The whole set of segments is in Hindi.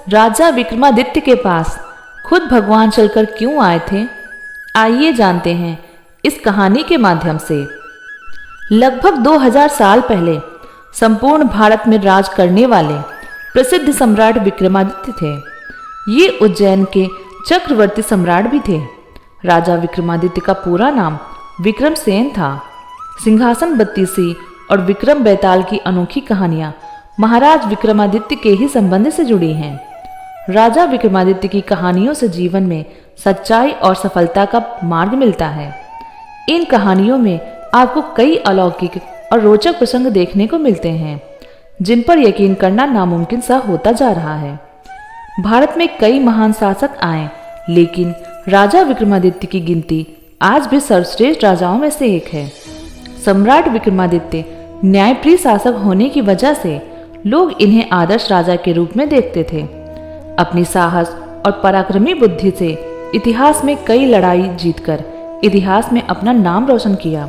राजा विक्रमादित्य के पास खुद भगवान चलकर क्यों आए थे, आइए जानते हैं इस कहानी के माध्यम से। लगभग 2000 साल पहले संपूर्ण भारत में राज करने वाले प्रसिद्ध सम्राट विक्रमादित्य थे। ये उज्जैन के चक्रवर्ती सम्राट भी थे। राजा विक्रमादित्य का पूरा नाम विक्रमसेन था। सिंहासन बत्तीसी और विक्रम बेताल की अनोखी कहानियां महाराज विक्रमादित्य के ही संबंध से जुड़ी हैं। राजा विक्रमादित्य की कहानियों से जीवन में सच्चाई और सफलता का मार्ग मिलता है। इन कहानियों में आपको कई अलौकिक और रोचक प्रसंग देखने को मिलते हैं, जिन पर यकीन करना नामुमकिन सा होता जा रहा है। भारत में कई महान शासक आए, लेकिन राजा विक्रमादित्य की गिनती आज भी सर्वश्रेष्ठ राजाओं में से एक है। सम्राट विक्रमादित्य न्यायप्रिय शासक होने की वजह से लोग इन्हें आदर्श राजा के रूप में देखते थे। अपनी साहस और पराक्रमी बुद्धि से इतिहास में कई लड़ाई जीतकर इतिहास में अपना नाम रोशन किया।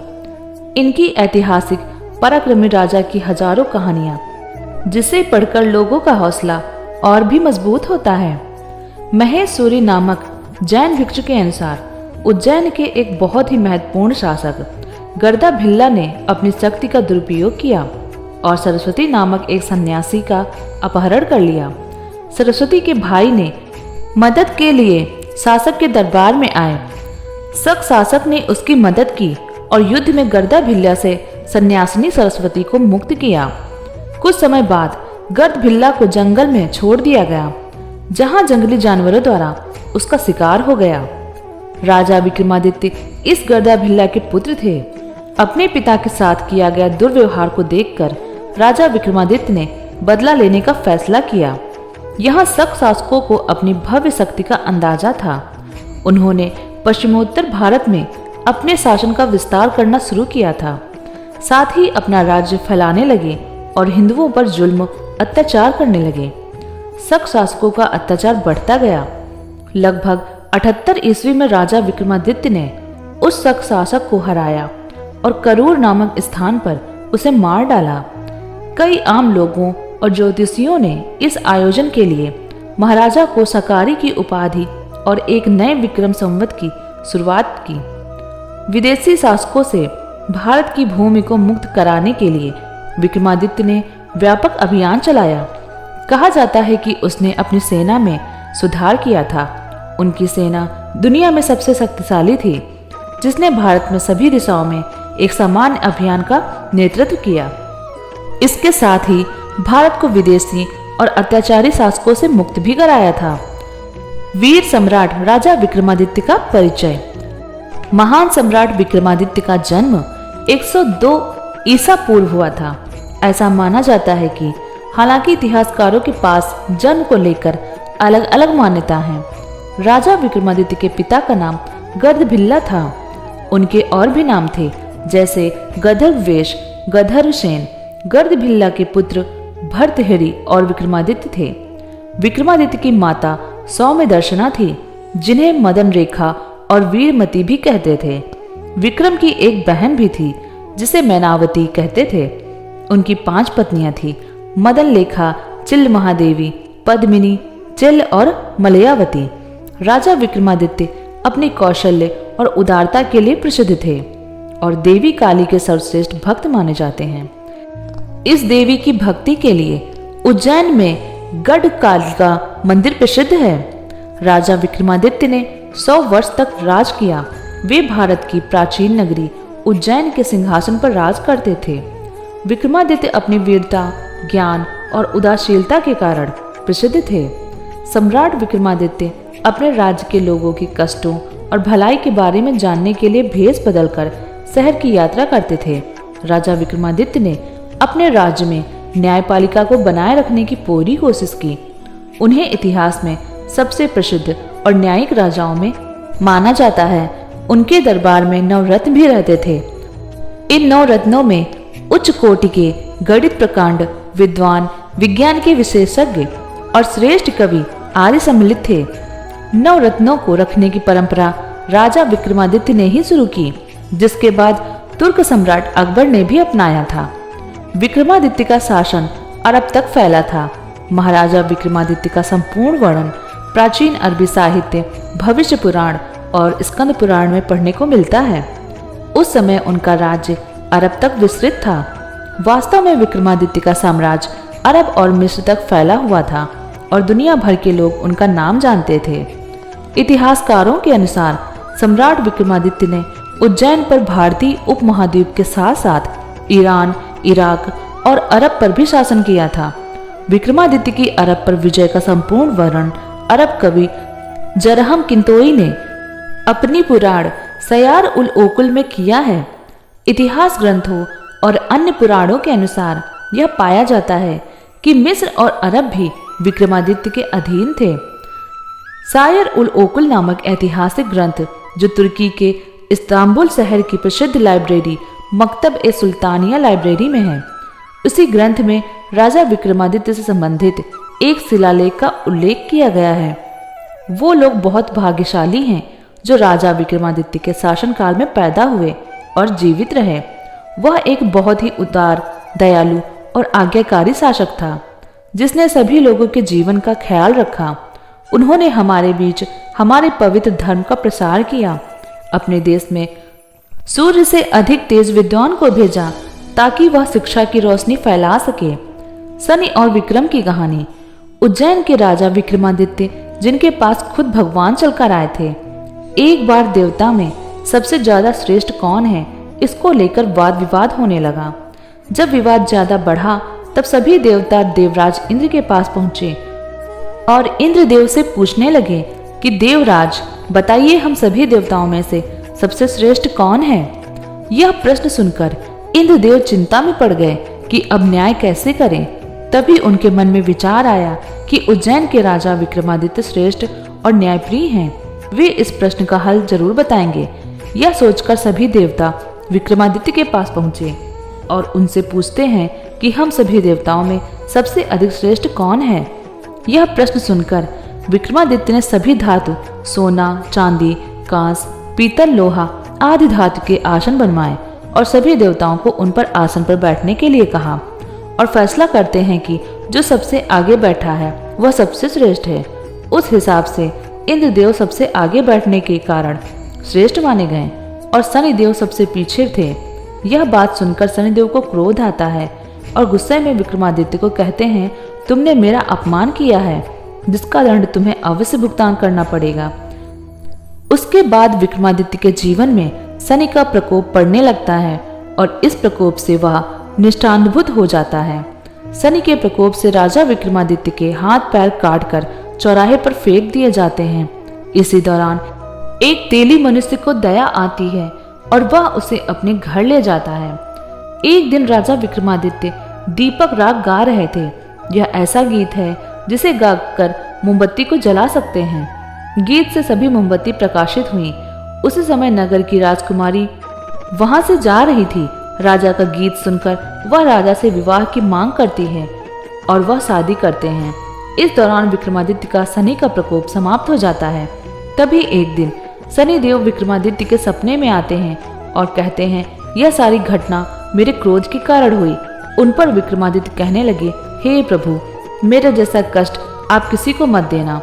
इनकी ऐतिहासिक पराक्रमी राजा की हजारों कहानियां, जिसे पढ़कर लोगों का हौसला और भी मजबूत होता है। महेश्वरी नामक जैन भिक्षु के अनुसार उज्जैन के एक बहुत ही महत्वपूर्ण शासक गर्दा भिल्ला ने अपनी शक्ति का दुरुपयोग किया और सरस्वती नामक एक सन्यासी का अपहरण कर लिया। सरस्वती के भाई ने मदद के लिए शासक के दरबार में आए। शक शासक ने उसकी मदद की और युद्ध में गर्दा भिल्ला से सन्यासिनी सरस्वती को मुक्त किया। कुछ समय बाद गर्द भिल्ला को जंगल में छोड़ दिया गया, जहां जंगली जानवरों द्वारा उसका शिकार हो गया। राजा विक्रमादित्य इस गर्दा भिल्ला के पुत्र थे। अपने पिता के साथ किया गया दुर्व्यवहार को देखकर राजा विक्रमादित्य ने बदला लेने का फैसला किया। यहाँ शक शासकों को अपनी भव्य शक्ति का अंदाजा था। उन्होंने पश्चिमोत्तर भारत में अपने शासन का विस्तार करना शुरू किया था। साथ ही अपना राज्य फैलाने लगे और हिंदुओं पर जुल्म अत्याचार करने लगे। शक शासकों का अत्याचार बढ़ता गया। लगभग 78 ईस्वी में राजा विक्रमादित्य ने उस शक शासक को हराया और करूर नामक स्थान पर उसे मार डाला। कई आम लोगों और ज्योतिषियों ने इस आयोजन के लिए महाराजा को सकारी की उपाधि और एक नए विक्रम संवत की शुरुआत की। विदेशी शासकों से भारत की भूमि को मुक्त कराने के लिए विक्रमादित्य ने व्यापक अभियान चलाया। कहा जाता है कि उसने अपनी सेना में सुधार किया था। उनकी सेना दुनिया में सबसे शक्तिशाली थी, जिसने भारत में सभी दिशाओं में एक समान अभियान का नेतृत्व किया। इसके साथ ही भारत को विदेशी और अत्याचारी शासकों से मुक्त भी कराया था। वीर सम्राट राजा विक्रमादित्य का परिचय। महान सम्राट विक्रमादित्य का जन्म 102 ईसा पूर्व हुआ था। ऐसा माना जाता है कि हालांकि इतिहासकारों के पास जन्म को लेकर अलग अलग मान्यता है। राजा विक्रमादित्य के पिता का नाम गर्द भिल्ला था। उनके और भी नाम थे, जैसे गधर्ववेश, गधर्वसेन। गर्द भिल्ला के पुत्र भर्तृहरि और विक्रमादित्य थे। विक्रमादित्य की माता सौम्यदर्शना थी, जिन्हें मदन रेखा और वीरमती भी कहते थे। विक्रम की एक बहन भी थी, जिसे मैनावती कहते थे। उनकी 5 पत्नियां थीं, मदन लेखा, चिल्ल महादेवी, पद्मिनी, चिल्ल और मलयावती। राजा विक्रमादित्य अपने कौशल्य और उदारता के लिए प्रसिद्ध थे और देवी काली के सर्वश्रेष्ठ भक्त माने जाते हैं। इस देवी की भक्ति के लिए उज्जैन में गढ़ कालिका मंदिर प्रसिद्ध है। राजा विक्रमादित्य ने 100 वर्ष तक राज किया। वे भारत की प्राचीन नगरी उज्जैन के सिंहासन पर राज करते थे। विक्रमादित्य अपनी वीरता, ज्ञान और उदारशीलता के कारण प्रसिद्ध थे। सम्राट विक्रमादित्य अपने राज्य के लोगों के कष्टों और भलाई के बारे में जानने के लिए भेष बदलकर शहर की यात्रा करते थे। राजा विक्रमादित्य ने अपने राज्य में न्यायपालिका को बनाए रखने की पूरी कोशिश की। उन्हें इतिहास में सबसे प्रसिद्ध और न्यायिक राजाओं में माना जाता है। उनके दरबार में 9 रत्न भी रहते थे। इन 9 रत्नों में उच्च कोटि के गणित प्रकांड, विद्वान, विज्ञान के विशेषज्ञ और श्रेष्ठ कवि आदि सम्मिलित थे। 9 रत्नों को रखने की परंपरा राजा विक्रमादित्य ने ही शुरू की, जिसके बाद तुर्क सम्राट अकबर ने भी अपनाया था। विक्रमादित्य का शासन अरब तक फैला था। महाराजा विक्रमादित्य का संपूर्ण वर्णन प्राचीन अरबी साहित्य, भविष्य पुराण और स्कंद पुराण में पढ़ने को मिलता है। उस समय उनका राज्य अरब तक विस्तृत था। वास्तव में विक्रमादित्य का साम्राज्य अरब और मिस्र तक फैला हुआ था और दुनिया भर के लोग उनका नाम जानते थे। इतिहासकारों के अनुसार सम्राट विक्रमादित्य ने उज्जैन पर भारतीय उपमहाद्वीप के साथ साथ ईरान, इराक और अरब पर भी शासन किया था। विक्रमादित्य की अरब पर विजय का संपूर्ण वर्णन अरब कवि जरहम किंतोई ने अपनी पुराण सयार उल ओकुल में किया है। इतिहास ग्रंथों और अन्य पुराणों के अनुसार यह पाया जाता है कि मिस्र और अरब भी विक्रमादित्य के अधीन थे। सायर उल ओकुल नामक ऐतिहासिक ग्रंथ, जो तुर्की के इस्तांबुल शहर की प्रसिद्ध लाइब्रेरी मकतब ए सुल्तानिया लाइब्रेरी में है, उसी ग्रंथ में राजा विक्रमादित्य से संबंधित एक शिलालेख का उल्लेख किया गया है। वो लोग बहुत भाग्यशाली हैं जो राजा विक्रमादित्य के शासनकाल में पैदा हुए और जीवित रहे। वह एक बहुत ही उदार, दयालु और आज्ञाकारी शासक था, जिसने सभी लोगों के जीवन का ख्याल रखा। उन्होंने हमारे बीच हमारे पवित्र धर्म का प्रसार किया। अपने देश में सूर्य से अधिक तेज विद्वान को भेजा ताकि वह शिक्षा की रोशनी फैला सके। शनि और विक्रम की कहानी। उज्जैन के राजा विक्रमादित्य, जिनके पास खुद भगवान चलकर आए थे, एक बार देवता में सबसे ज्यादा श्रेष्ठ कौन है, इसको लेकर वाद विवाद होने लगा। जब विवाद ज्यादा बढ़ा तब सभी देवता देवराज इंद्र के पास पहुंचे और इंद्रदेव से पूछने लगे कि देवराज बताइए, हम सभी देवताओं में से सबसे श्रेष्ठ कौन है। यह प्रश्न सुनकर इंद्रदेव चिंता में पड़ गए कि अब न्याय कैसे करें। तभी उनके मन में विचार आया कि उज्जैन के राजा विक्रमादित्य श्रेष्ठ और न्यायप्रिय हैं। वे इस प्रश्न का हल जरूर बताएंगे। यह सोचकर सभी देवता विक्रमादित्य के पास पहुंचे और उनसे पूछते हैं कि हम सभी देवताओं में सबसे अधिक श्रेष्ठ कौन है। यह प्रश्न सुनकर विक्रमादित्य ने सभी धातु, सोना, चांदी, कांस, पीतल, लोहा आदि धातु के आसन बनवाए और सभी देवताओं को उन पर आसन पर बैठने के लिए कहा और फैसला करते हैं कि जो सबसे आगे बैठा है वह सबसे श्रेष्ठ है। उस हिसाब से इंद्रदेव सबसे आगे बैठने के कारण श्रेष्ठ माने गए और शनिदेव सबसे पीछे थे। यह बात सुनकर शनिदेव को क्रोध आता है और गुस्से में विक्रमादित्य को कहते हैं, तुमने मेरा अपमान किया है, जिसका दंड तुम्हें अवश्य भुगतान करना पड़ेगा। उसके बाद विक्रमादित्य के जीवन में शनि का प्रकोप पड़ने लगता है और इस प्रकोप से वह निष्ठानुभूत हो जाता है। शनि के प्रकोप से राजा विक्रमादित्य के हाथ पैर काटकर चौराहे पर फेंक दिए जाते हैं। इसी दौरान एक तेली मनुष्य को दया आती है और वह उसे अपने घर ले जाता है। एक दिन राजा विक्रमादित्य दीपक राग गा रहे थे। यह ऐसा गीत है जिसे गाकर मोमबत्ती को जला सकते हैं। गीत से सभी मोमबत्ती प्रकाशित हुई। उसी समय नगर की राजकुमारी वहां से जा रही थी। राजा का गीत सुनकर वह राजा से विवाह की मांग करती है और वह शादी करते हैं। इस दौरान विक्रमादित्य का शनि का प्रकोप समाप्त हो जाता है। तभी एक दिन शनिदेव विक्रमादित्य के सपने में आते हैं और कहते हैं, यह सारी घटना मेरे क्रोध के कारण हुई। उन पर विक्रमादित्य कहने लगे, हे प्रभु, मेरे जैसा कष्ट आप किसी को मत देना।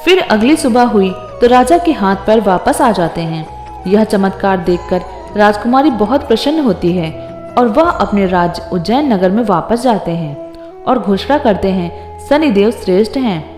फिर अगली सुबह हुई तो राजा के हाथ पैर वापस आ जाते हैं। यह चमत्कार देखकर राजकुमारी बहुत प्रसन्न होती है और वह अपने राज्य उज्जैन नगर में वापस जाते हैं और घोषणा करते हैं, शनिदेव श्रेष्ठ हैं।